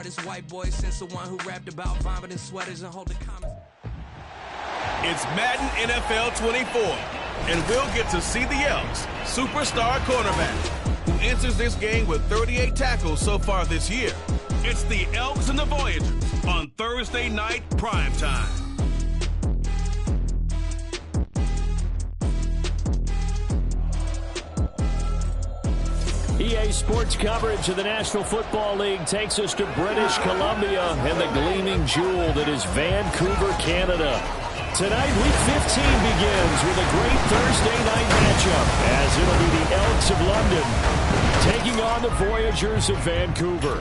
smartest white boy since the one who rapped about vomiting sweaters and holding comments. It's Madden NFL 24, and we'll get to see the Elks' superstar cornerback, who enters this game with 38 tackles so far this year. It's the Elks and the Voyagers on Thursday night primetime. EA Sports coverage of the National Football League takes us to British Columbia and the gleaming jewel that is Vancouver, Canada. Tonight, Week 15 begins with a great Thursday night matchup, as it'll be the Elks of London taking on the Voyagers of Vancouver.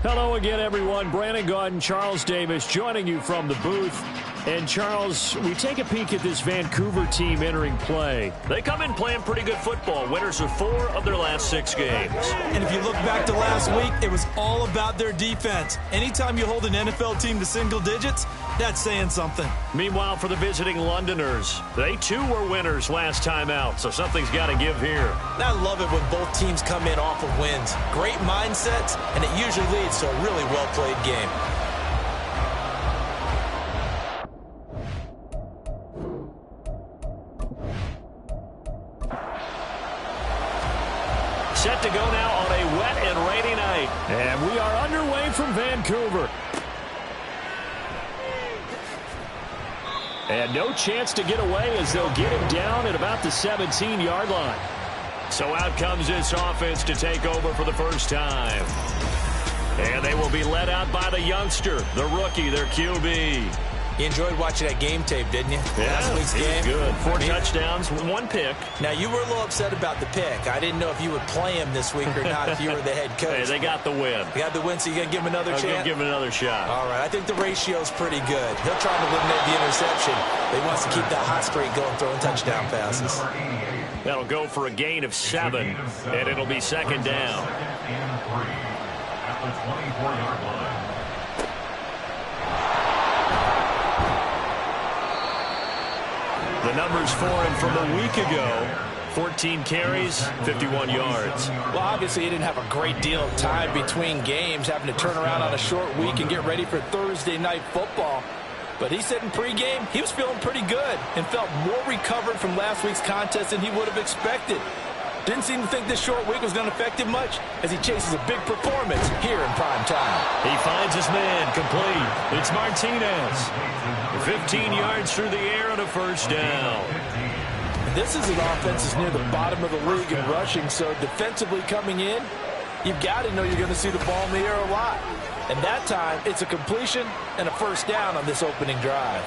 Hello again, everyone. Brandon Gaudin, Charles Davis joining you from the booth. And, Charles, we take a peek at this Vancouver team entering play. They come in playing pretty good football. Winners of 4 of their last 6 games. And if you look back to last week, it was all about their defense. Anytime you hold an NFL team to single digits, that's saying something. Meanwhile, for the visiting Londoners, they too were winners last time out, so something's got to give here. I love it when both teams come in off of wins. Great mindsets, and it usually leads to a really well-played game. Set to go now on a wet and rainy night. And we are underway from Vancouver. And no chance to get away as they'll get him down at about the 17-yard line. So out comes this offense to take over for the first time. And they will be led out by the youngster, the rookie, their QB. You enjoyed watching that game tape, didn't you? Yeah, last week's game. Good. 4 touchdowns, 1 pick. Now, you were a little upset about the pick. I didn't know if you would play him this week or not if you were the head coach. Hey, they got the win. You got the win, so you got to give him another chance? I'm going to give him another shot. All right, I think the ratio's pretty good. He'll try to eliminate the interception, but he wants to keep that hot streak going, throwing touchdown passes. That'll go for a gain of 7, and it'll be second down. At the 24-yard line. The numbers for him from a week ago, 14 carries, 51 yards. Well, obviously he didn't have a great deal of time between games, having to turn around on a short week and get ready for Thursday night football. But he said in pregame he was feeling pretty good and felt more recovered from last week's contest than he would have expected. Didn't seem to think this short week was going to affect him much as he chases a big performance here in prime time. He finds his man complete. It's Martinez. 15 yards through the air and a first down. This is an offense that's near the bottom of the league in rushing, so defensively coming in, you've got to know you're going to see the ball in the air a lot. And that time, it's a completion and a first down on this opening drive.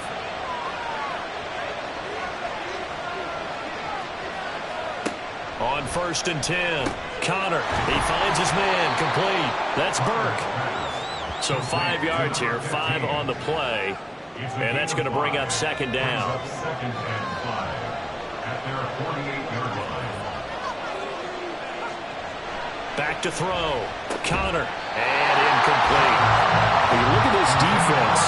On 1st and 10, Connor, he finds his man complete. That's Burke. So 5 yards here, 5 on the play. And that's going to bring up second down. Second and 5 at their 48-yard line. Back to throw. Connor. And incomplete. When you look at this defense,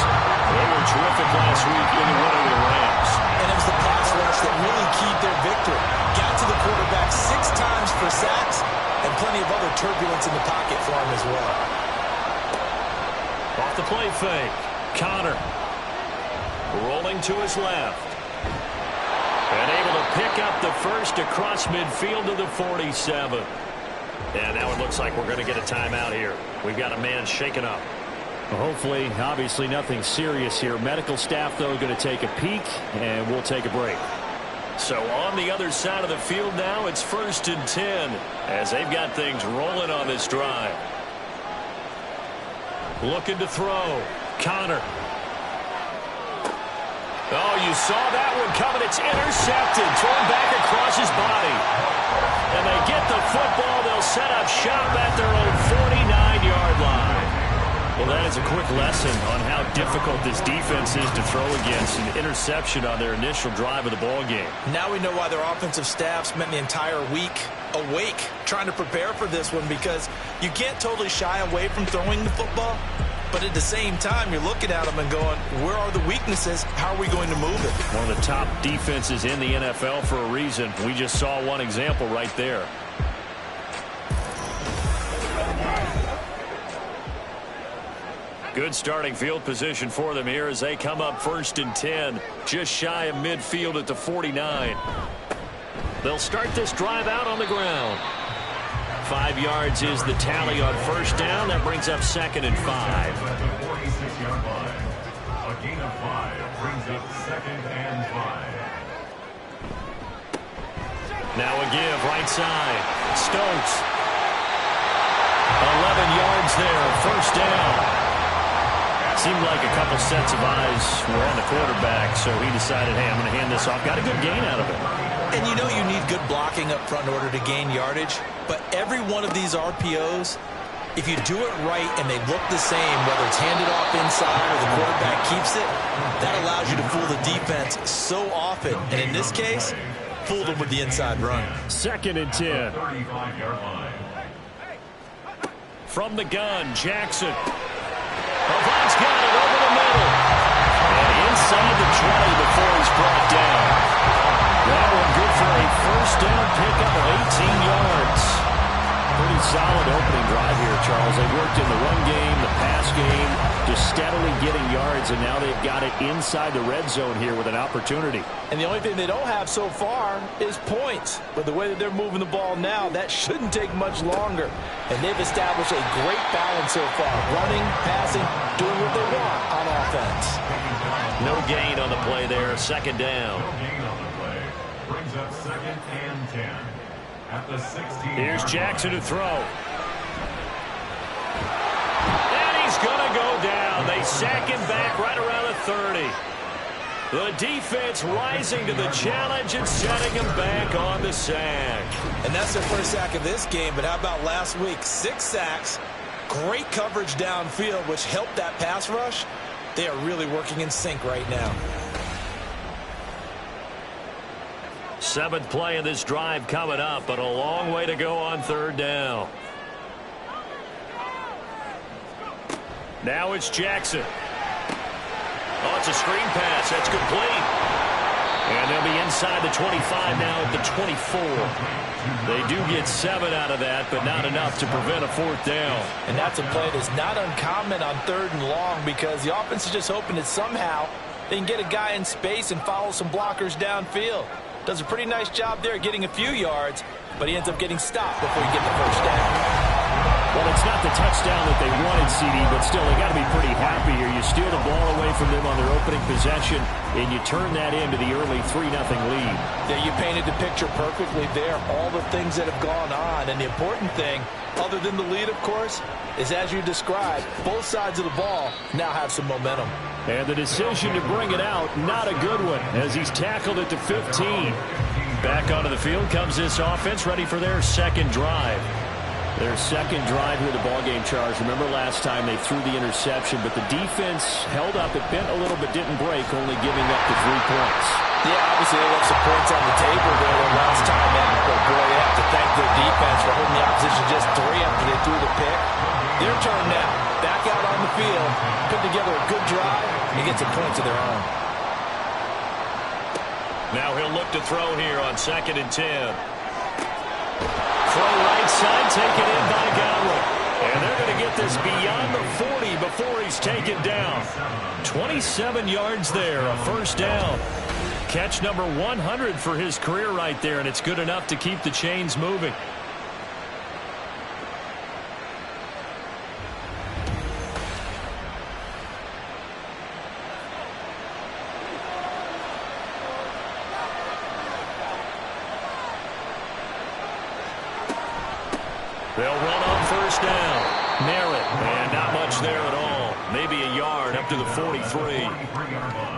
they were terrific last week when they won over the Rams. And it was the pass rush that really keyed their victory. Got to the quarterback 6 times for sacks and plenty of other turbulence in the pocket for him as well. Off the play fake. Connor. Rolling to his left. And able to pick up the first across midfield to the 47. And now it looks like we're going to get a timeout here. We've got a man shaken up. well, hopefully, obviously nothing serious here. Medical staff, though, going to take a peek, and we'll take a break. So on the other side of the field now, it's 1st and 10 as they've got things rolling on this drive. Looking to throw. Connor. Oh, you saw that one coming. It's intercepted. Thrown back across his body. And they get the football. They'll set up shop at their own 49-yard line. Well, that is a quick lesson on how difficult this defense is to throw against. An interception on their initial drive of the ball game. Now we know why their offensive staff spent the entire week awake trying to prepare for this one, because you can't totally shy away from throwing the football. But at the same time, you're looking at them and going, where are the weaknesses? How are we going to move it? One of the top defenses in the NFL for a reason. We just saw one example right there. Good starting field position for them here as they come up 1st and 10, just shy of midfield at the 49. They'll start this drive out on the ground. 5 yards is the tally on 1st down. That brings up 2nd and 5. At the 46-yard line. A gain of 5 brings up 2nd and 5. Now a give right side. Stokes. 11 yards there, 1st down. Seemed like a couple sets of eyes were on the quarterback, so he decided, hey, I'm going to hand this off. Got a good gain out of it. And you know you need good blocking up front in order to gain yardage, but every one of these RPOs, if you do it right and they look the same, whether it's handed off inside or the quarterback keeps it, that allows you to fool the defense so often. And in this case, fooled them with the inside run. 2nd and 10. 35-yard line. From the gun, Jackson. Avant's got it over the middle. And inside the 20 before he's brought down. That one good for a 1st down pickup of 18 yards. Pretty solid opening drive here, Charles. They worked in the run game, the pass game, just steadily getting yards, and now they've got it inside the red zone here with an opportunity. And the only thing they don't have so far is points. But the way that they're moving the ball now, that shouldn't take much longer. And they've established a great balance so far. Running, passing, doing what they want on offense. No gain on the play there. 2nd down. No gain on the play. Brings up 2nd and 10. At the 16. Here's Jackson to throw. And he's going to go down. They sack him back right around the 30. The defense rising to the challenge and setting him back on the sack. And that's their first sack of this game, but how about last week? 6 sacks, great coverage downfield, which helped that pass rush. They are really working in sync right now. 7th play of this drive coming up, but a long way to go on 3rd down. Now it's Jackson. Oh, it's a screen pass. That's complete. And they'll be inside the 25 now at the 24. They do get 7 out of that, but not enough to prevent a 4th down. And that's a play that's not uncommon on 3rd and long because the offense is just hoping that somehow they can get a guy in space and follow some blockers downfield. Does a pretty nice job there getting a few yards, but he ends up getting stopped before you get the 1st down. Well, it's not the touchdown that they wanted, CD, but still, they got to be pretty happy here. You steal the ball away from them on their opening possession, and you turn that into the early 3-0 lead. Yeah, you painted the picture perfectly there, all the things that have gone on. And the important thing, other than the lead, of course, is as you described, both sides of the ball now have some momentum. And the decision to bring it out, not a good one, as he's tackled at the 15. Back onto the field comes this offense, ready for their 2nd drive. Their 2nd drive here, the ballgame, Charles. Remember last time they threw the interception, but the defense held up. It bent a little but didn't break, only giving up the 3 points. Yeah, obviously they left some points on the table there last time. But boy, they have to thank their defense for holding the opposition just 3 after they threw the pick. Their turn now. Back out on the field, put together a good drive, and get some points of their own. Now he'll look to throw here on 2nd and 10. Throw right side, taken in by Godwin. And they're going to get this beyond the 40 before he's taken down. 27 yards there, a 1st down. Catch number 100 for his career right there, and it's good enough to keep the chains moving. They'll run on 1st down. Merritt, and not much there at all. Maybe a yard up to the 43.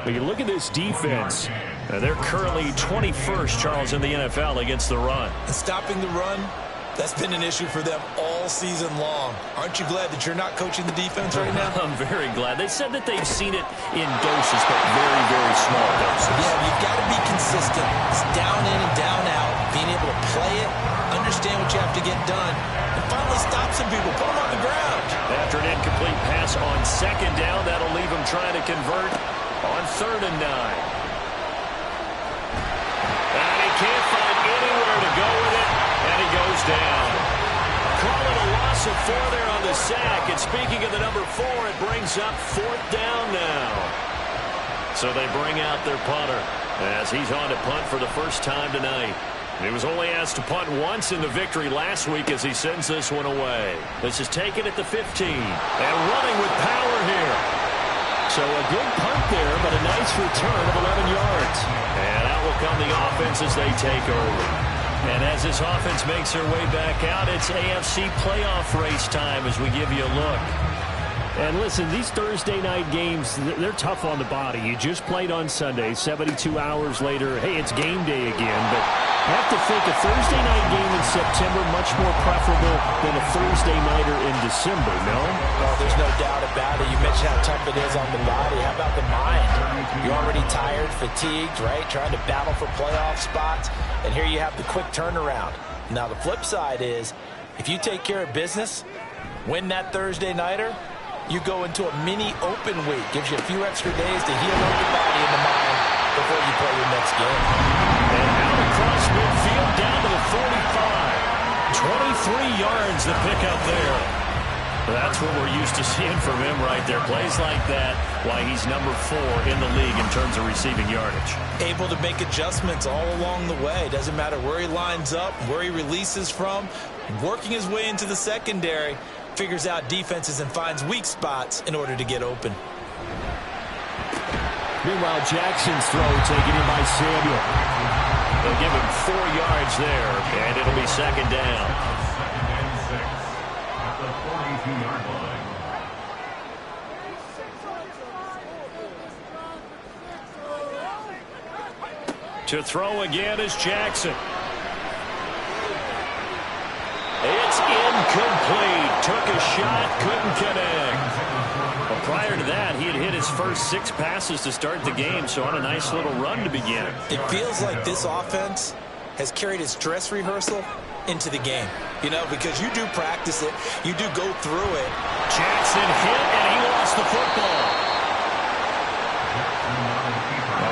But you look at this defense. They're currently 21st, Charles, in the NFL against the run. And stopping the run, that's been an issue for them all season long. Aren't you glad that you're not coaching the defense right now? I'm very glad. They said that they've seen it in doses, but very, very small doses. Yeah, you've got to be consistent. It's down in and down out, being able to play it, understand what you have to get done, and finally stop some people, put them on the ground. After an incomplete pass on 2nd down, that'll leave them trying to convert on 3rd and 9. And he can't find anywhere to go with it, and he goes down. Call it a loss of 4 there on the sack. It's speaking of the number 4, it brings up 4th down now. So they bring out their punter as he's on to punt for the first time tonight. He was only asked to punt once in the victory last week as he sends this one away. This is taken at the 15 and running with power here. So a good punt there, but a nice return of 11 yards. And out will come the offense as they take over. And as this offense makes their way back out, it's AFC playoff race time as we give you a look. And listen, these Thursday night games, they're tough on the body. You just played on Sunday, 72 hours later, hey, it's game day again. But I have to think a Thursday night game in September much more preferable than a Thursday nighter in December, no? Well, there's no doubt about it. You mentioned how tough it is on the body. How about the mind? You're already tired, fatigued, right? Trying to battle for playoff spots. And here you have the quick turnaround. Now, the flip side is, if you take care of business, win that Thursday nighter, you go into a mini open week. Gives you a few extra days to heal up your body and the mind before you play your next game. And out across midfield down to the 45. 23 yards to pick up there. That's what we're used to seeing from him right there. Plays like that, why he's number 4 in the league in terms of receiving yardage. Able to make adjustments all along the way. Doesn't matter where he lines up, where he releases from. Working his way into the secondary. Figures out defenses and finds weak spots in order to get open. Meanwhile, Jackson's throw taken in by Samuel. They'll give him 4 yards there, and it'll be 2nd down. Second and 6 at the 42-yard line. To throw again is Jackson. It's incomplete. Took a shot, couldn't connect. Well, prior to that, he had hit his first 6 passes to start the game, so on a nice little run to begin. It feels like this offense has carried its dress rehearsal into the game. You know, because you do practice it, you do go through it. Jackson hit, and he lost the football.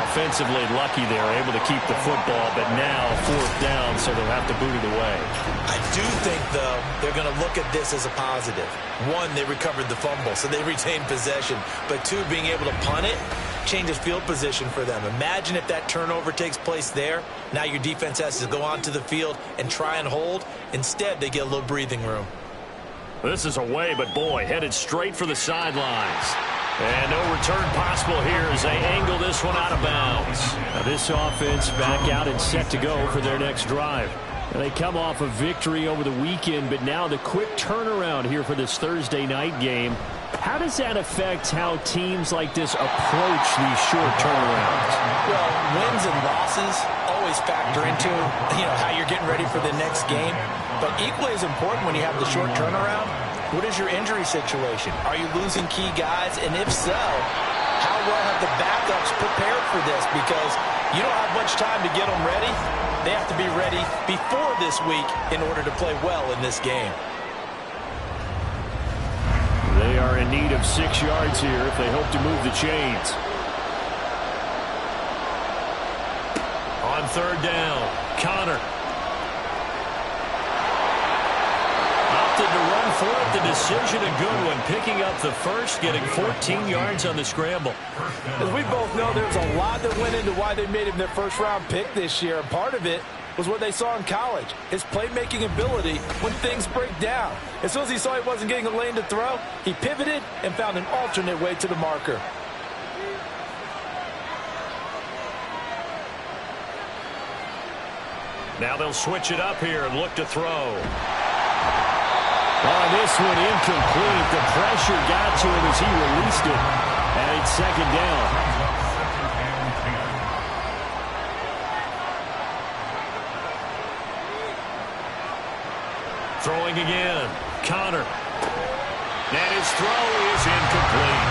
Offensively lucky they're able to keep the football, but now 4th down, so they'll have to boot it away. I do think, though, they're going to look at this as a positive. 1, they recovered the fumble, so they retained possession. But 2, being able to punt it changes field position for them. Imagine if that turnover takes place there. Now your defense has to go onto the field and try and hold. Instead, they get a little breathing room. This is away, but boy, headed straight for the sidelines. And no return possible here as they angle this one out of bounds. Now this offense back out and set to go for their next drive. And they come off a victory over the weekend, but now the quick turnaround here for this Thursday night game. How does that affect how teams like this approach these short turnarounds? Well, wins and losses always factor into, how you're getting ready for the next game. But equally as important when you have the short turnaround, what is your injury situation? Are you losing key guys? And if so, how well have the backups prepared for this? Because you don't have much time to get them ready. They have to be ready before this week in order to play well in this game. They are in need of 6 yards here if they hope to move the chains. On 3rd down, Connor. To run for it, the decision a good one. Picking up the first, getting 14 yards on the scramble. As we both know, there's a lot that went into why they made him their first-round pick this year. And part of it was what they saw in college, his playmaking ability when things break down. As soon as he saw he wasn't getting a lane to throw, he pivoted and found an alternate way to the marker. Now they'll switch it up here and look to throw. Oh, this one incomplete. The pressure got to him as he released it. And it's 2nd down. Throwing again. Connor. And his throw is incomplete.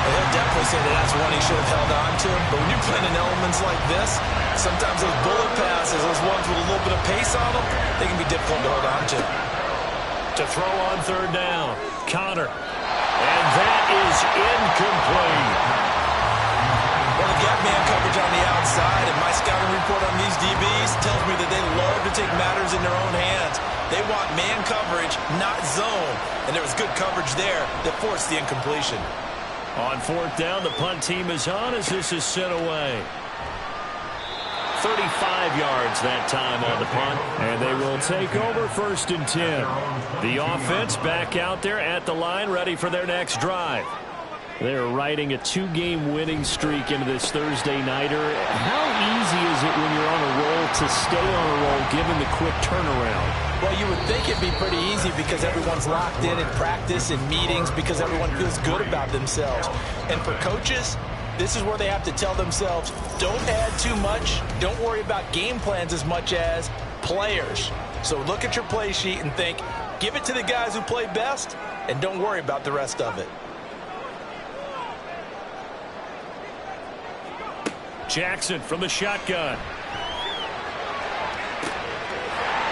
He'll definitely say that's one he should have held on to. But when you're playing in elements like this, sometimes those bullet passes, those ones with a little bit of pace on them, they can be difficult to hold on to. To throw on 3rd down, Connor. And that is incomplete. Well, the gap man coverage on the outside, and my scouting report on these DBs tells me that they love to take matters in their own hands. They want man coverage, not zone. And there was good coverage there that forced the incompletion. On fourth down, the punt team is on as this is sent away. 35 yards that time on the punt. And they will take over 1st and 10. The offense back out there at the line, ready for their next drive. They're riding a 2-game winning streak into this Thursday nighter. How easy is it when you're on a roll to stay on a roll given the quick turnaround? Well, you would think it'd be pretty easy because everyone's locked in practice and meetings because everyone feels good about themselves. And for coaches, this is where they have to tell themselves, don't add too much. Don't worry about game plans as much as players. So look at your play sheet and think, give it to the guys who play best, and don't worry about the rest of it. Jackson from the shotgun.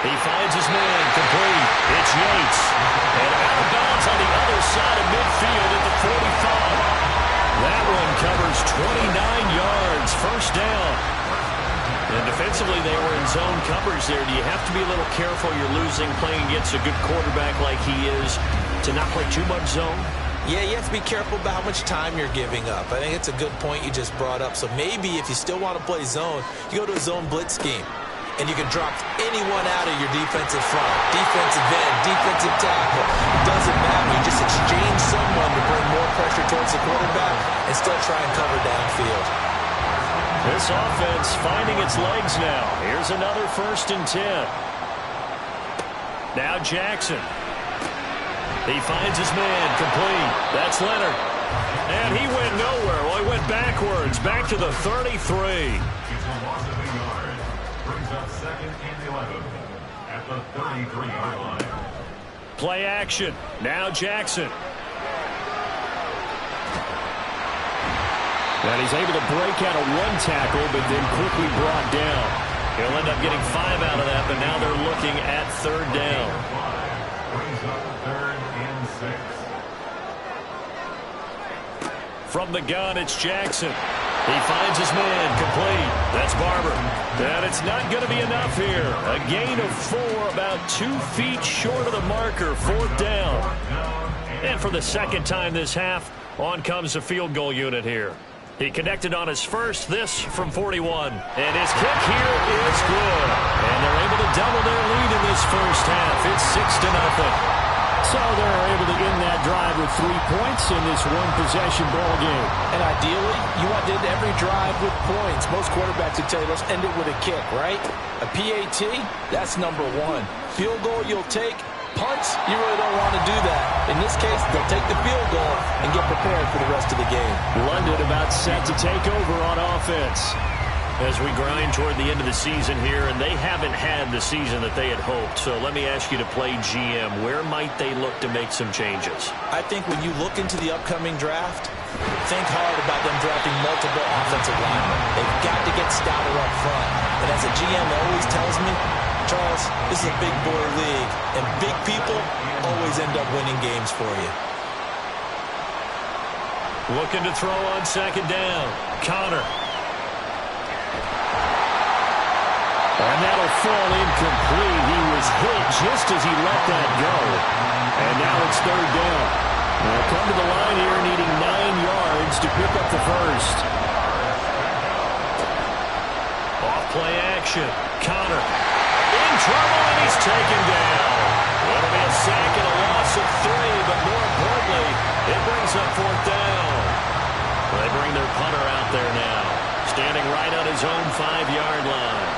He finds his man, complete. It's Yates. And out of bounds on the other side of midfield at the 45. That one covers 29 yards, 1st down. And defensively, they were in zone coverage there. Do you have to be a little careful you're losing playing against a good quarterback like he is to not play too much zone? Yeah, you have to be careful about how much time you're giving up. I think it's a good point you just brought up. So maybe if you still want to play zone, you go to a zone blitz scheme. And you can drop anyone out of your defensive front, defensive end, defensive tackle. It doesn't matter. You just exchange someone to bring more pressure towards the quarterback and still try and cover downfield. This offense finding its legs now. Here's another 1st and 10. Now Jackson. He finds his man, complete. That's Leonard. And he went nowhere. Well, he went backwards, back to the 33. It's a loss of a yard. Brings up 2nd and 11 at the 33-yard line. Play action. Now Jackson. And he's able to break out of 1 tackle, but then quickly brought down. He'll end up getting 5 out of that, but now they're looking at 3rd down. Brings up 3rd and 6. From the gun, it's Jackson. He finds his man, complete. That's Barber. And it's not going to be enough here. A gain of 4, about 2 feet short of the marker, 4th down. And for the 2nd time this half, on comes the field goal unit here. He connected on his first, this from 41. And his kick here is good. And they're able to double their lead in this first half. It's 6-0. So they're able to end that drive with 3 points in this one-possession ball game. And ideally, you want to end every drive with points. Most quarterbacks would tell you, let's end it with a kick, right? A PAT, that's number 1. Field goal you'll take. Punts, you really don't want to do that. In this case, they'll take the field goal and get prepared for the rest of the game. London about set to take over on offense. As we grind toward the end of the season here, and they haven't had the season that they had hoped. So let me ask you to play GM. Where might they look to make some changes? I think when you look into the upcoming draft, think hard about them drafting multiple offensive linemen. They've got to get stouter up front. And as a GM always tells me, Charles, this is a big boy league, and big people always end up winning games for you. Looking to throw on 2nd down. Connor. And that'll fall incomplete. He was hit just as he let that go. And now it's 3rd down. They'll come to the line here needing 9 yards to pick up the first. Off play action. Connor. In trouble, and he's taken down. It'll be a sack and a loss of 3, but more importantly, it brings up 4th down. They bring their punter out there now, standing right on his own 5-yard line.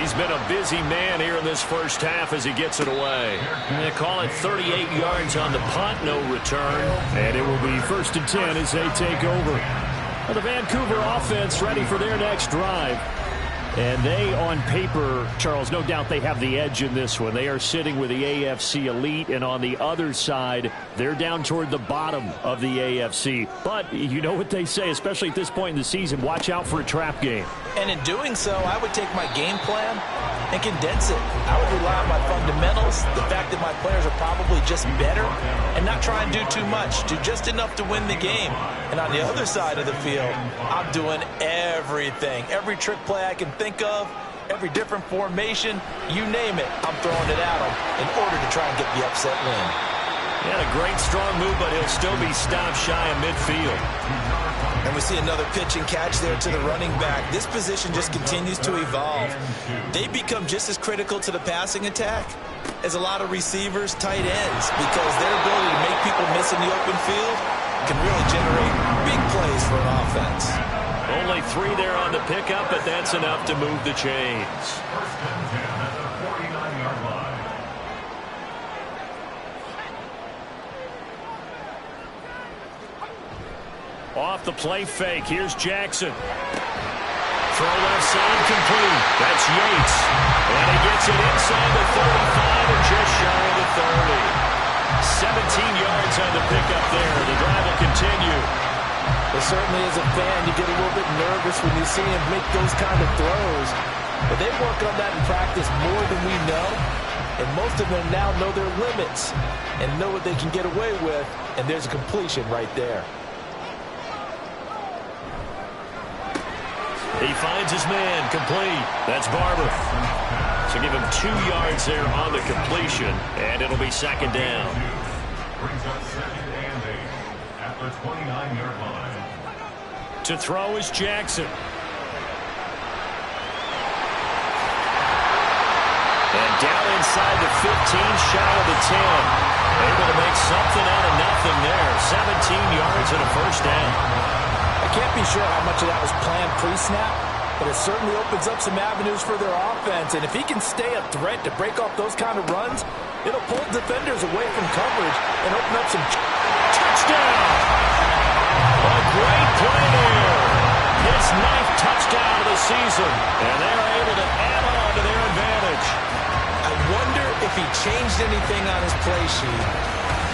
He's been a busy man here in this first half as he gets it away. They call it 38 yards on the punt, no return. And it will be 1st and 10 as they take over. Well, the Vancouver offense ready for their next drive. And they, on paper, Charles, no doubt they have the edge in this one. They are sitting with the AFC elite, and on the other side, they're down toward the bottom of the AFC. But you know what they say, especially at this point in the season, watch out for a trap game. And in doing so, I would take my game plan and condense it. I would rely on my fundamentals, the fact that my players are probably just better, and not try and do too much, do just enough to win the game. And on the other side of the field, I'm doing everything, every trick play I can think of, every different formation, you name it, I'm throwing it at him in order to try and get the upset win. He had a great strong move, but he'll still be stopped shy of midfield. And we see another pitch and catch there to the running back. This position just continues to evolve. They become just as critical to the passing attack as a lot of receivers, tight ends, because their ability to make people miss in the open field can really generate big plays for an offense. Only 3 there on the pickup, but that's enough to move the chains. First and 10 at the 49-yard line. Off the play fake, here's Jackson. Throw left side complete. That's Yates. And he gets it inside the 35 and just shy of the 30. 17 yards on the pickup there. The drive will continue. Well, certainly as a fan, you get a little bit nervous when you see him make those kind of throws. But they work on that in practice more than we know. And most of them now know their limits and know what they can get away with. And there's a completion right there. He finds his man, complete. That's Barber. So give him 2 yards there on the completion, and it'll be second down. Brings up second and 8 at the 29-yard line. To throw is Jackson. And down inside the 15, shy of the 10. Able to make something out of nothing there. 17 yards and a first down. I can't be sure how much of that was planned pre-snap, but it certainly opens up some avenues for their offense. And if he can stay a threat to break off those kind of runs, it'll pull defenders away from coverage and open up some touchdown. A great play there. His 9th touchdown of the season, and they're able to add on to their advantage. I wonder if he changed anything on his play sheet,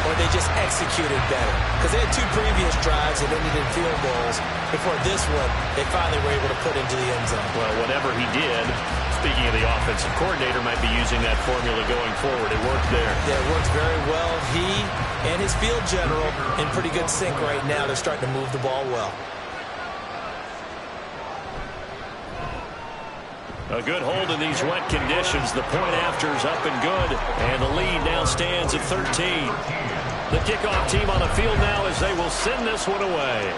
or they just executed better. Because they had 2 previous drives that ended in field goals. Before this one, they finally were able to put into the end zone. Well, whatever he did, speaking of the offensive coordinator, might be using that formula going forward. It worked there. Yeah, it worked very well. He and his field general in pretty good sync right now. They're starting to move the ball well. A good hold in these wet conditions. The point after is up and good. And the lead now stands at 13. The kickoff team on the field now as they will send this one away.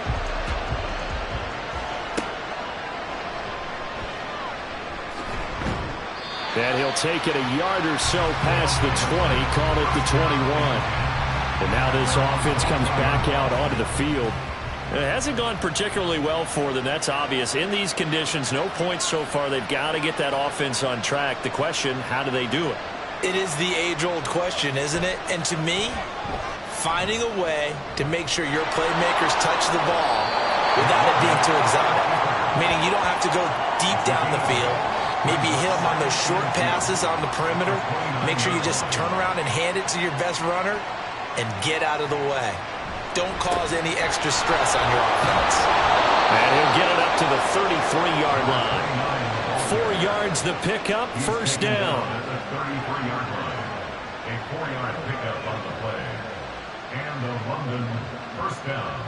And he'll take it a yard or so past the 20, call it the 21. And now this offense comes back out onto the field. It hasn't gone particularly well for them. That's obvious. In these conditions, no points so far. They've got to get that offense on track. The question, how do they do it? It is the age-old question, isn't it? And to me, finding a way to make sure your playmakers touch the ball without it being too exotic. Meaning you don't have to go deep down the field. Maybe hit them on those short passes on the perimeter. Make sure you just turn around and hand it to your best runner and get out of the way. Don't cause any extra stress on your offense. And he'll get it up to the 33-yard line. 4 yards the pickup, first down. At the 33-yard line, a 4-yard pickup on the play. And the London first down.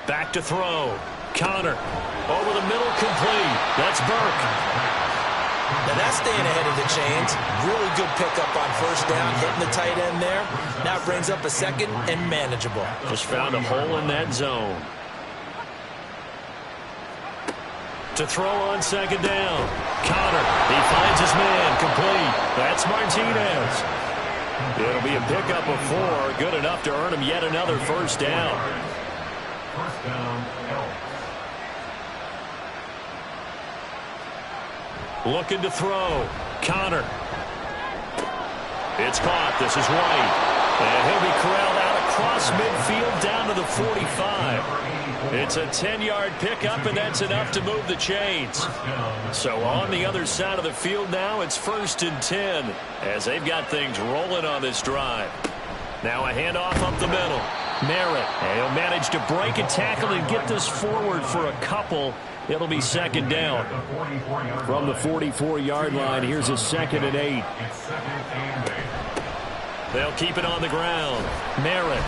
Back to throw. Connor over the middle, complete. That's Burke. Now that's staying ahead of the chains. Really good pickup on first down, hitting the tight end there. Now it brings up a second and manageable. Just found a hole in that zone. To throw on second down. Connor, he finds his man, complete. That's Martinez. It'll be a pickup of 4, good enough to earn him yet another first down. First down, Elks. Looking to throw. Connor. It's caught. This is White. And he'll be corralled out across midfield down to the 45. It's a 10-yard pickup, and that's enough to move the chains. So on the other side of the field now, it's 1st and 10 as they've got things rolling on this drive. Now a handoff up the middle. Merritt. And he'll manage to break a tackle and get this forward for a couple. It'll be second down. From the 44-yard line, here's a 2nd and 8. They'll keep it on the ground. Merritt.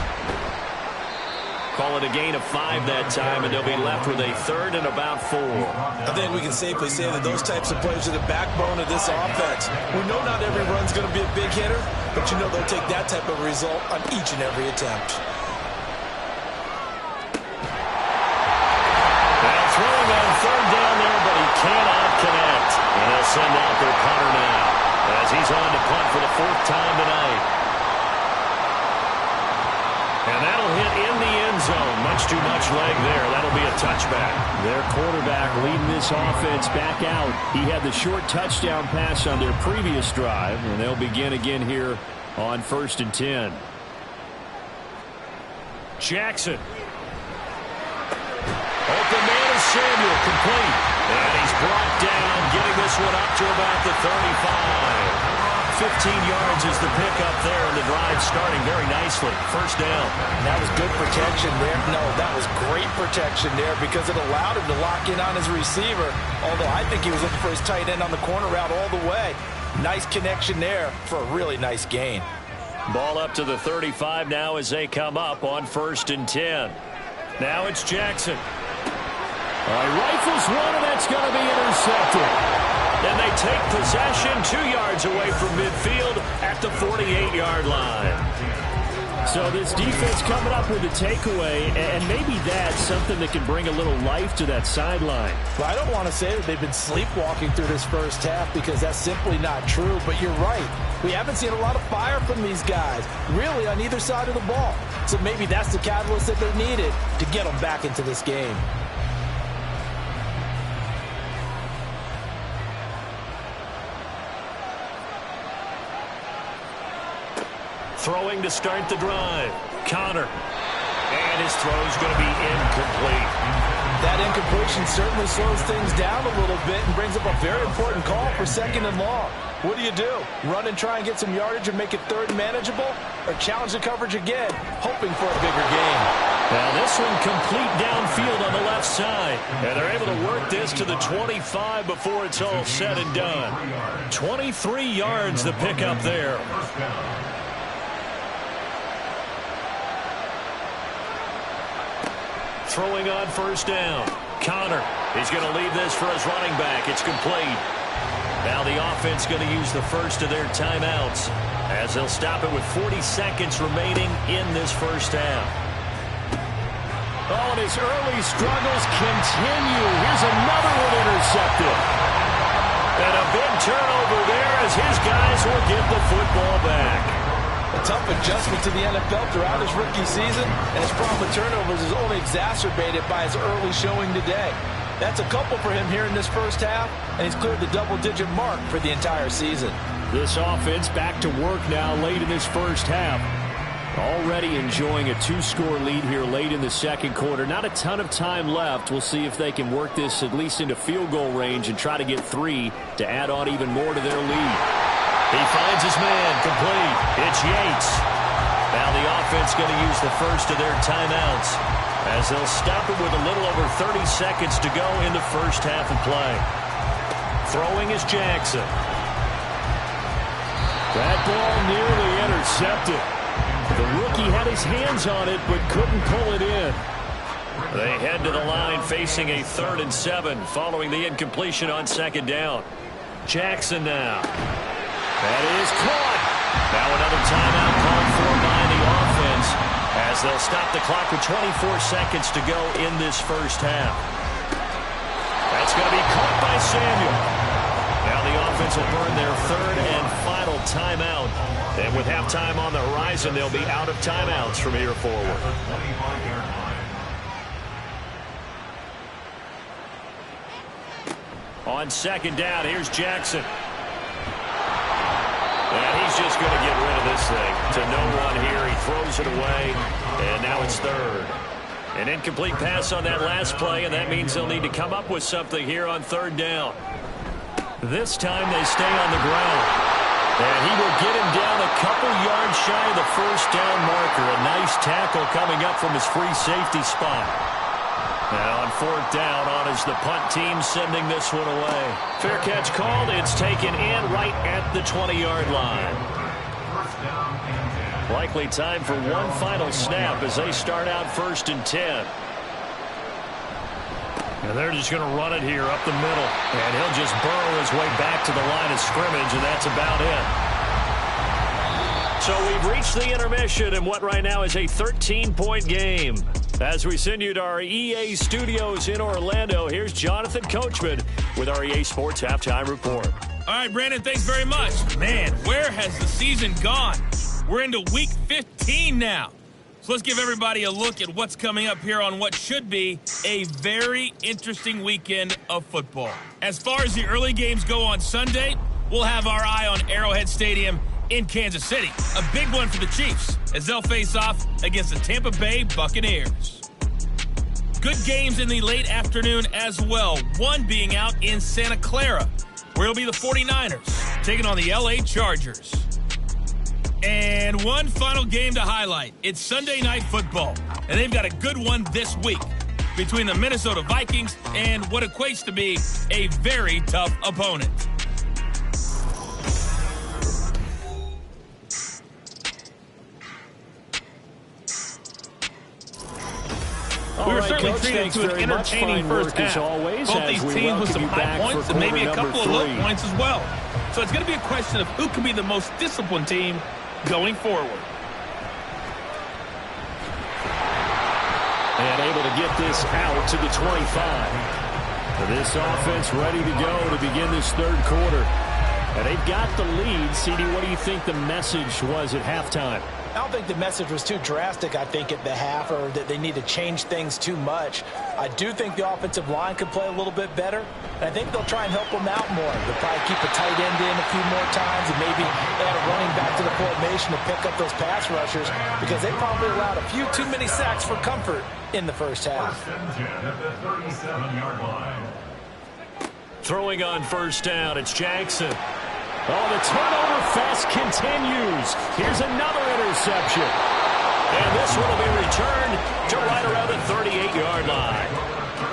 Call it a gain of 5 that time, and they'll be left with a 3rd and about 4. I think we can safely say that those types of plays are the backbone of this offense. We know not every run's going to be a big hitter, but you know they'll take that type of result on each and every attempt. Now throwing on 3rd down there, but he cannot connect. And they'll send out their punter now, as he's on to punt for the 4th time tonight. And that'll hit in the end zone. Much too much leg there. That'll be a touchback. Their quarterback leading this offense back out. He had the short touchdown pass on their previous drive, and they'll begin again here on 1st and 10. Jackson. Open man is Samuel, complete. And he's brought down, getting this one up to about the 35. 15 yards is the pickup there, and the drive starting very nicely. 1st down. That was good protection there. No, that was great protection there because it allowed him to lock in on his receiver, although I think he was looking for his tight end on the corner route all the way. Nice connection there for a really nice gain. Ball up to the 35 now as they come up on 1st and 10. Now it's Jackson. Rifles one, and that's going to be intercepted. And they take possession 2 yards away from midfield at the 48-yard line. So this defense coming up with a takeaway, and maybe that's something that can bring a little life to that sideline. Well, I don't want to say that they've been sleepwalking through this first half because that's simply not true, but you're right. We haven't seen a lot of fire from these guys, really on either side of the ball. So maybe that's the catalyst that they needed to get them back into this game. Throwing to start the drive. Connor. And his throw's going to be incomplete. That incompletion certainly slows things down a little bit and brings up a very important call for 2nd and long. What do? Run and try and get some yardage and make it 3rd manageable? Or challenge the coverage again, hoping for a bigger gain? Now this one complete downfield on the left side. And they're able to work this to the 25 before it's all said and done. 23 yards the pickup there. Throwing on 1st down. Connor. He's going to leave this for his running back. It's complete. Now the offense going to use the first of their timeouts as they'll stop it with 40 seconds remaining in this first half. Oh, and his early struggles continue. Here's another one intercepted. And a big turnover there as his guys will get the football back. A tough adjustment to the NFL throughout his rookie season, and his problem with turnovers is only exacerbated by his early showing today. That's a couple for him here in this first half, and he's cleared the double-digit mark for the entire season. This offense back to work now late in this first half. Already enjoying a 2-score lead here late in the 2nd quarter. Not a ton of time left. We'll see if they can work this at least into field goal range and try to get 3 to add on even more to their lead. He finds his man, complete. It's Yates. Now the offense going to use the first of their timeouts as they'll stop it with a little over 30 seconds to go in the first half of play. Throwing is Jackson. That ball nearly intercepted. The rookie had his hands on it but couldn't pull it in. They head to the line facing a 3rd and 7 following the incompletion on 2nd down. Jackson now. That is caught. Now another timeout called for by the offense as they'll stop the clock with 24 seconds to go in this first half. That's going to be caught by Samuel. Now the offense will burn their 3rd and final timeout. And with halftime on the horizon, they'll be out of timeouts from here forward. On 2nd down, here's Jackson. And he's just going to get rid of this thing to no one here. He throws it away, and now it's 3rd. An incomplete pass on that last play, and that means they'll need to come up with something here on 3rd down. This time they stay on the ground. And he will get him down a couple yards shy of the first down marker. A nice tackle coming up from his free safety spot. Now on 4th down, on is the punt team sending this one away. Fair catch called. It's taken in right at the 20-yard line. First down and 10. Likely time for one final snap as they start out 1st and 10. And they're just going to run it here up the middle. And he'll just burrow his way back to the line of scrimmage, and that's about it. So we've reached the intermission in what right now is a 13-point game. As we send you to our EA studios in Orlando, here's Jonathan Coachman with our EA Sports Halftime Report. All right, Brandon, thanks very much. Man, where has the season gone? We're into week 15 now. So let's give everybody a look at what's coming up here on what should be a very interesting weekend of football. As far as the early games go on Sunday, we'll have our eye on Arrowhead Stadium in Kansas City. A big one for the Chiefs as they'll face off against the Tampa Bay Buccaneers. Good games in the late afternoon as well, one being out in Santa Clara, where it'll be the 49ers taking on the LA Chargers. And one final game to highlight. It's Sunday Night Football, and they've got a good one this week between the Minnesota Vikings and what equates to be a very tough opponent. We were certainly treated to an entertaining first half. Both these teams with some high points and maybe a couple of low points as well. So it's going to be a question of who can be the most disciplined team going forward. And able to get this out to the 25. This offense ready to go to begin this third quarter. And they've got the lead. CD, what do you think the message was at halftime? I don't think the message was too drastic, I think, at the half, or that they need to change things too much. I do think the offensive line could play a little bit better, and I think they'll try and help them out more. They'll probably keep a tight end in a few more times and maybe add a running back to the formation to pick up those pass rushers, because they probably allowed a few too many sacks for comfort in the first half. First and 10 at the 37-yard line. Throwing on first down, it's Jackson. Oh, the turnover fest continues. Here's another interception. And this one will be returned to right around the 38-yard line.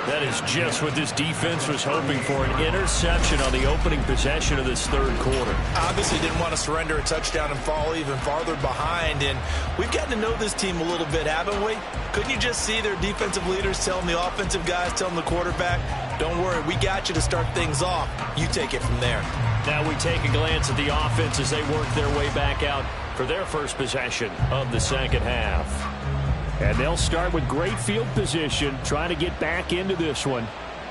That is just what this defense was hoping for, an interception on the opening possession of this third quarter. Obviously didn't want to surrender a touchdown and fall even farther behind, and we've gotten to know this team a little bit, haven't we? Couldn't you just see their defensive leaders telling the offensive guys, telling the quarterback, don't worry, we got you to start things off. You take it from there. Now we take a glance at the offense as they work their way back out for their first possession of the second half. And they'll start with great field position, trying to get back into this one.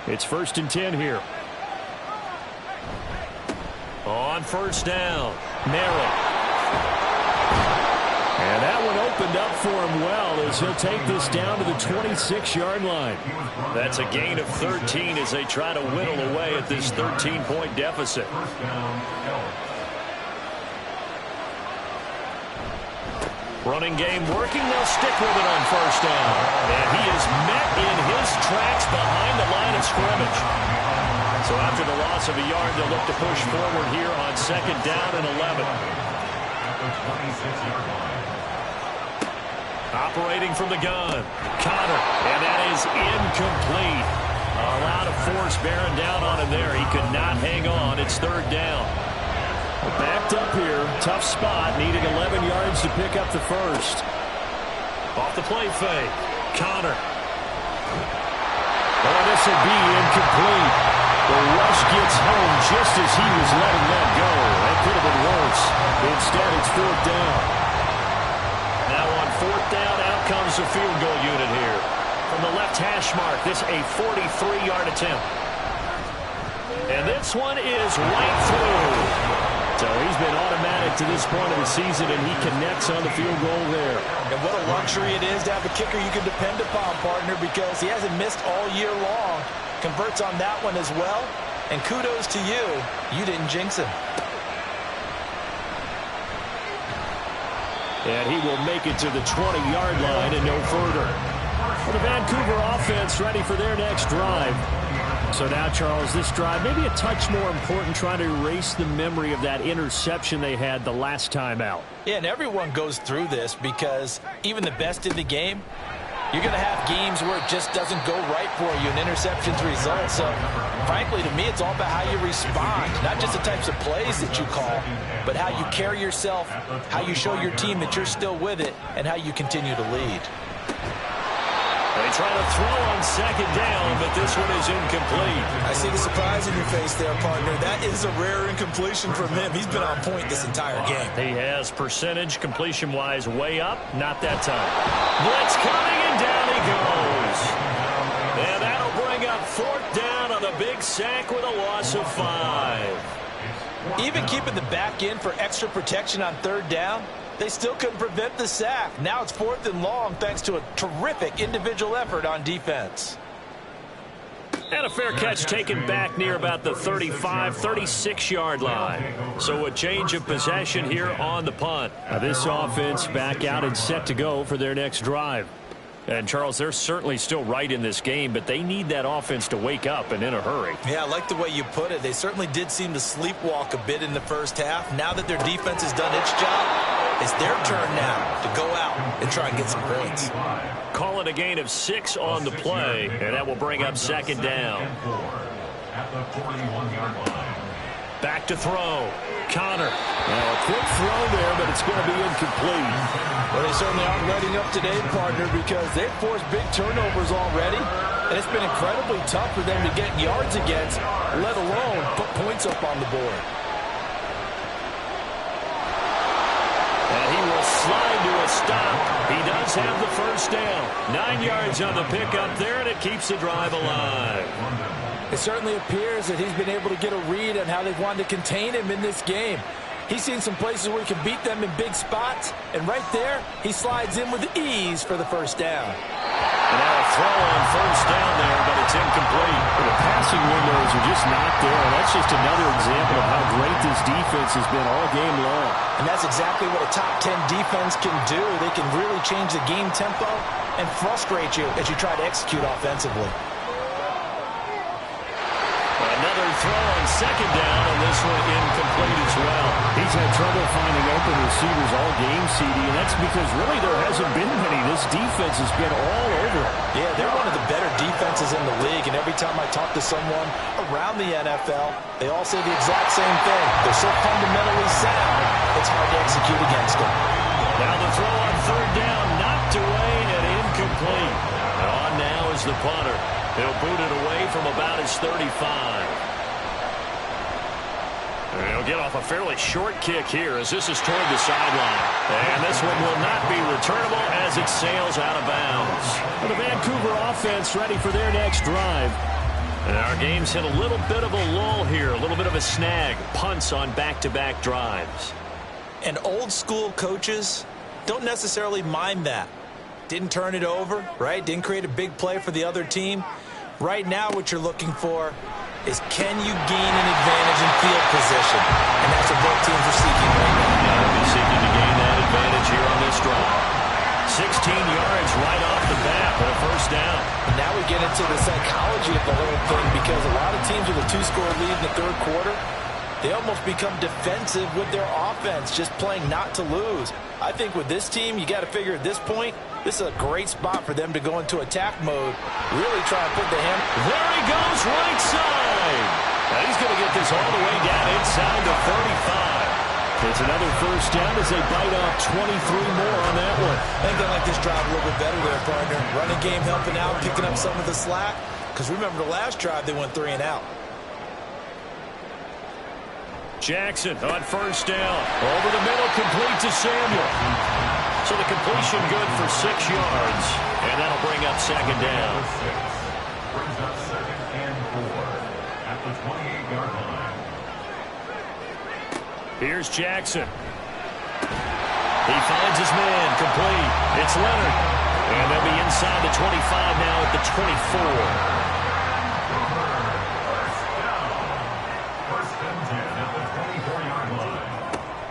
It's 1st and 10 here. On first down, Merritt. And that one opened up for him well as he'll take this down to the 26-yard line. That's a gain of 13 as they try to whittle away at this 13-point deficit. Running game working. They'll stick with it on first down. And he is met in his tracks behind the line of scrimmage. So after the loss of a yard, they'll look to push forward here on 2nd down and 11. Operating from the gun, Connor, and that is incomplete. A lot of force bearing down on him there. He could not hang on. It's 3rd down. Backed up here, tough spot, needing 11 yards to pick up the first. Off the play fake, Connor. Oh, this will be incomplete. The rush gets home just as he was letting that go. That could have been worse. Instead, it's 4th down. Now on 4th down, out comes the field goal unit here. From the left hash mark, this a 43-yard attempt. And this one is right through. So he's been automatic to this point of the season, and he connects on the field goal there. And what a luxury it is to have a kicker you can depend upon, partner, because he hasn't missed all year long. Converts on that one as well. And kudos to you. You didn't jinx him. And he will make it to the 20-yard line and no further. Well, the Vancouver offense ready for their next drive. So now, Charles, this drive maybe a touch more important, trying to erase the memory of that interception they had the last time out. Yeah, and everyone goes through this because even the best in the game, You're going to have games where it just doesn't go right for you, and interceptions result. So, frankly, to me, it's all about how you respond. Not just the types of plays that you call, but how you carry yourself, how you show your team that you're still with it, and how you continue to lead. They try to throw on second down, but this one is incomplete. I see the surprise in your face there, partner. That is a rare incompletion from him. He's been on point this entire game. He has percentage completion-wise way up. Not that time. Blitz coming, and down he goes. And that'll bring up fourth down on a big sack with a loss of 5. Even keeping the back in for extra protection on third down, they still couldn't prevent the sack. Now it's 4th and long thanks to a terrific individual effort on defense. And a fair catch taken back near about the 35, 36-yard line. So a change of possession here on the punt. Now this offense back out and set to go for their next drive. And, Charles, they're certainly still right in this game, but they need that offense to wake up and in a hurry. Yeah, I like the way you put it. They certainly did seem to sleepwalk a bit in the first half. Now that their defense has done its job, it's their turn now to go out and try and get some points. Call it a gain of 6 on the play, and that will bring up second down. At the 41-yard line. Back to throw. Connor. Now a quick throw there, but it's going to be incomplete. Well, they certainly aren't letting up today, partner, because they've forced big turnovers already, and it's been incredibly tough for them to get yards against, let alone put points up on the board. And he will slide to a stop. He does have the first down. 9 yards on the pickup there, and it keeps the drive alive. It certainly appears that he's been able to get a read on how they've wanted to contain him in this game. He's seen some places where he can beat them in big spots, and right there, he slides in with ease for the first down. And now a throw on first down there, but it's incomplete. The passing windows are just not there. That's just another example of how great this defense has been all game long. And that's exactly what a top 10 defense can do. They can really change the game tempo and frustrate you as you try to execute offensively. Another throw on second down, and this one incomplete as well. He's had trouble finding open receivers all game, CD, and that's because really there hasn't been many. This defense has been all over it. Yeah, they're one of the better defenses in the league, and every time I talk to someone around the NFL, they all say the exact same thing. They're so fundamentally sound, it's hard to execute against them. Now the throw on third down, knocked away and incomplete. And on now is the punter. He'll boot it away from about his 35. And he'll get off a fairly short kick here as this is toward the sideline. And this one will not be returnable as it sails out of bounds. Well, the Vancouver offense ready for their next drive. And our game's hit a little bit of a lull here, a little bit of a snag. Punts on back-to-back drives. And old school coaches don't necessarily mind that. Didn't turn it over, right? Didn't create a big play for the other team. Right now what you're looking for is can you gain an advantage in field position? And that's what both teams are seeking right now. They'll be seeking to gain that advantage here on this drive. 16 yards right off the bat for a first down. And now we get into the psychology of the whole thing because a lot of teams with a 2-score lead in the third quarter, they almost become defensive with their offense, just playing not to lose. I think with this team, you got to figure at this point, this is a great spot for them to go into attack mode, really try and put the hammer. There he goes, right side. Now he's going to get this all the way down inside the 35. It's another first down as they bite off 23 more on that one. I think they like this drive a little bit better there, partner. Running game helping out, picking up some of the slack. Because remember the last drive, they went 3 and out. Jackson on first down. Over the middle, complete to Samuel. So the completion good for 6 yards. And that'll bring up second down. Brings up 2nd and 4 at the 28-yard line. Here's Jackson. He finds his man, complete. It's Leonard. And they'll be inside the 25 now at the 24.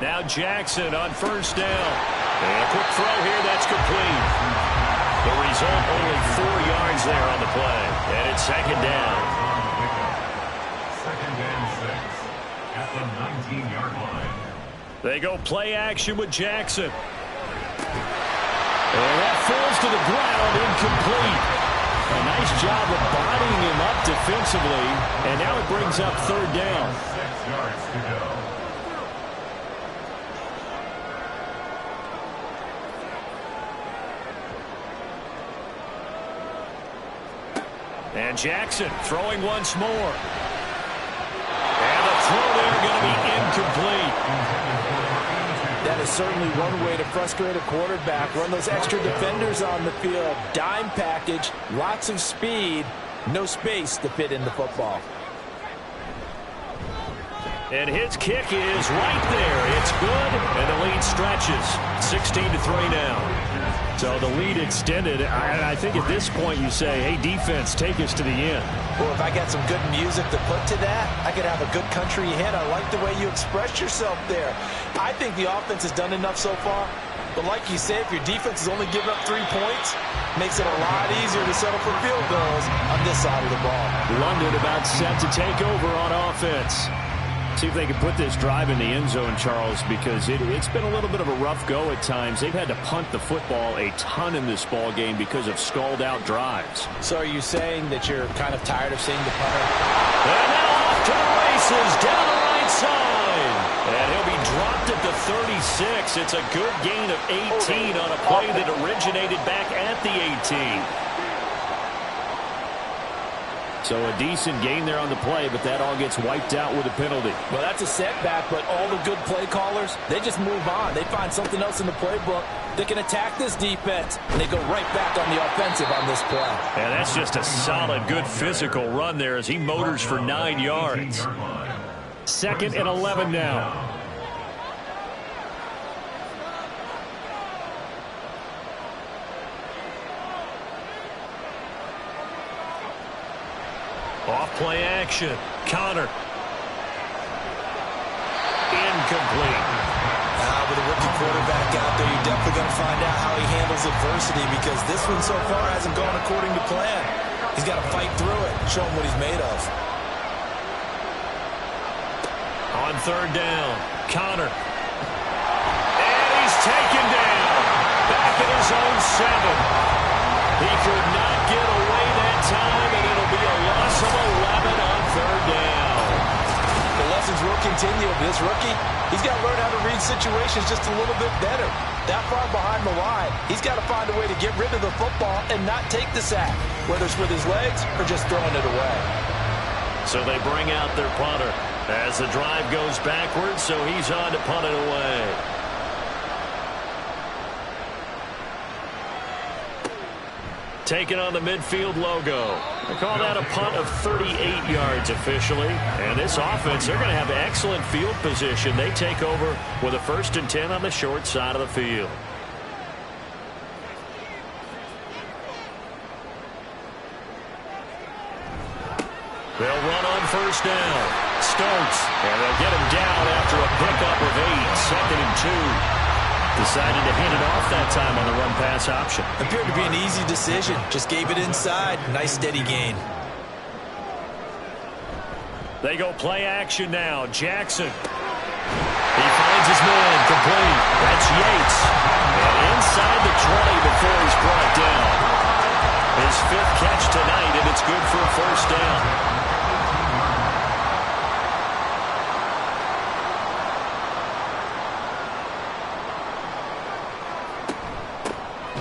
Now Jackson on first down. And a quick throw here, that's complete. The result, only 4 yards there on the play. And it's second down. 2nd and 6 at the 19-yard line. They go play action with Jackson. And that falls to the ground, incomplete. A nice job of bodying him up defensively, and now it brings up third down. 6 yards to go. And Jackson throwing once more. And the throw there going to be incomplete. That is certainly one way to frustrate a quarterback. Run those extra defenders on the field. Dime package, lots of speed, no space to fit in the football. And his kick is right there. It's good, and the lead stretches. 16-3 now. So the lead extended. I think at this point you say, hey, defense, take us to the end. Well, if I got some good music to put to that, I could have a good country hit. I like the way you express yourself there. I think the offense has done enough so far. But like you said, if your defense is only giving up 3 points, makes it a lot easier to settle for field goals on this side of the ball. London about set to take over on offense. See if they can put this drive in the end zone, Charles, because it's been a little bit of a rough go at times. They've had to punt the football a ton in this ball game because of stalled-out drives. So are you saying that you're kind of tired of seeing the punter? And now off to the races, down the right side. And he'll be dropped at the 36. It's a good gain of 18 on a play that originated back at the 18. So a decent gain there on the play, but that all gets wiped out with a penalty. Well, that's a setback, but all the good play callers, they just move on. They find something else in the playbook that can attack this defense, and they go right back on the offensive on this play. And that's just a solid, good physical run there as he motors for 9 yards. 2nd and 11 now. Off play action. Connor. Incomplete. With a rookie quarterback out there, you're definitely going to find out how he handles adversity because this one so far hasn't gone according to plan. He's got to fight through it and show him what he's made of. On 3rd down, Connor. And he's taken down. Back at his own 7. He could not get away that time, and it'll be a loss of 11 on 3rd down. The lessons will continue. This rookie, he's got to learn how to read situations just a little bit better. That far behind the line, he's got to find a way to get rid of the football and not take the sack, whether it's with his legs or just throwing it away. So they bring out their punter as the drive goes backwards, so he's on to punt it away. Taking on the midfield logo. They call that a punt of 38 yards officially. And this offense, they're going to have excellent field position. They take over with a 1st and 10 on the short side of the field. They'll run on 1st down. Stokes. And they'll get him down after a pickup of 8. 2nd and 2. Decided to hand it off that time on the run-pass option. Appeared to be an easy decision. Just gave it inside. Nice steady gain. They go play action now. Jackson. He finds his man. Complete. That's Yates. And inside the 20 before he's brought down. His 5th catch tonight, and it's good for a 1st down.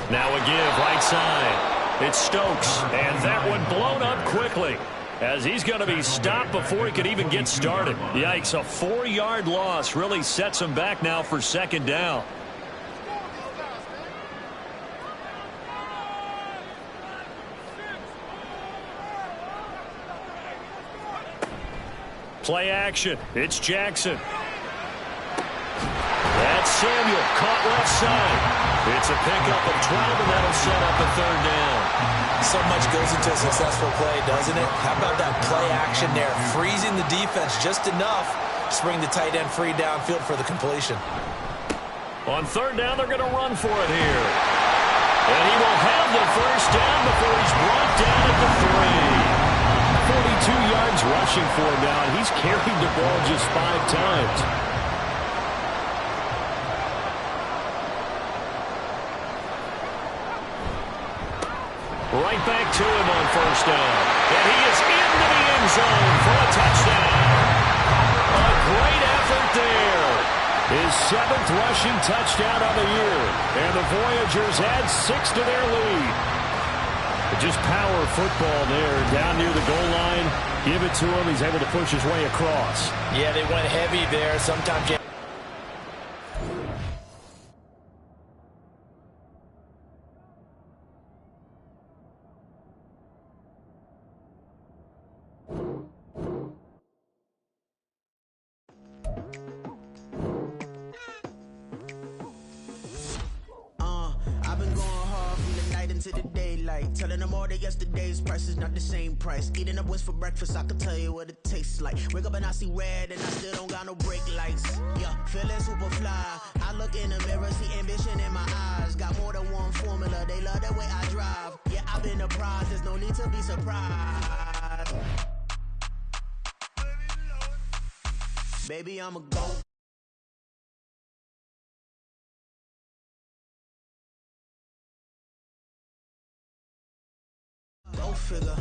Now a give right side. It's Stokes, and that one blown up quickly as he's going to be stopped before he could even get started. Yikes, a 4-yard loss really sets him back now for 2nd down. Play action. It's Jackson. That's Samuel, caught left side. It's a pickup of 12, and that'll set up a 3rd down. So much goes into a successful play, doesn't it? How about that play action there? Freezing the defense just enough to bring the tight end free downfield for the completion. On 3rd down, they're going to run for it here. And he will have the 1st down before he's brought down at the 3. 42 yards rushing for him now, and he's carried the ball just 5 times. Right back to him on first down. And he is into the end zone for a touchdown. A great effort there. His 7th rushing touchdown of the year. And the Voyagers add 6 to their lead. Just power football there. Down near the goal line. Give it to him. He's able to push his way across. Yeah, they went heavy there. Sometimes you... I've been going hard from the night into the daylight. Telling them all that yesterday's price is not the same price. Eating up wings for breakfast, I can tell you what it tastes like. Wake up and I see red and I still don't got no brake lights. Yeah, feeling super fly. I look in the mirror, see ambition in my eyes. Got more than one formula, they love the way I drive. Yeah, I've been the prize, there's no need to be surprised. Baby, I'ma go. Go figure.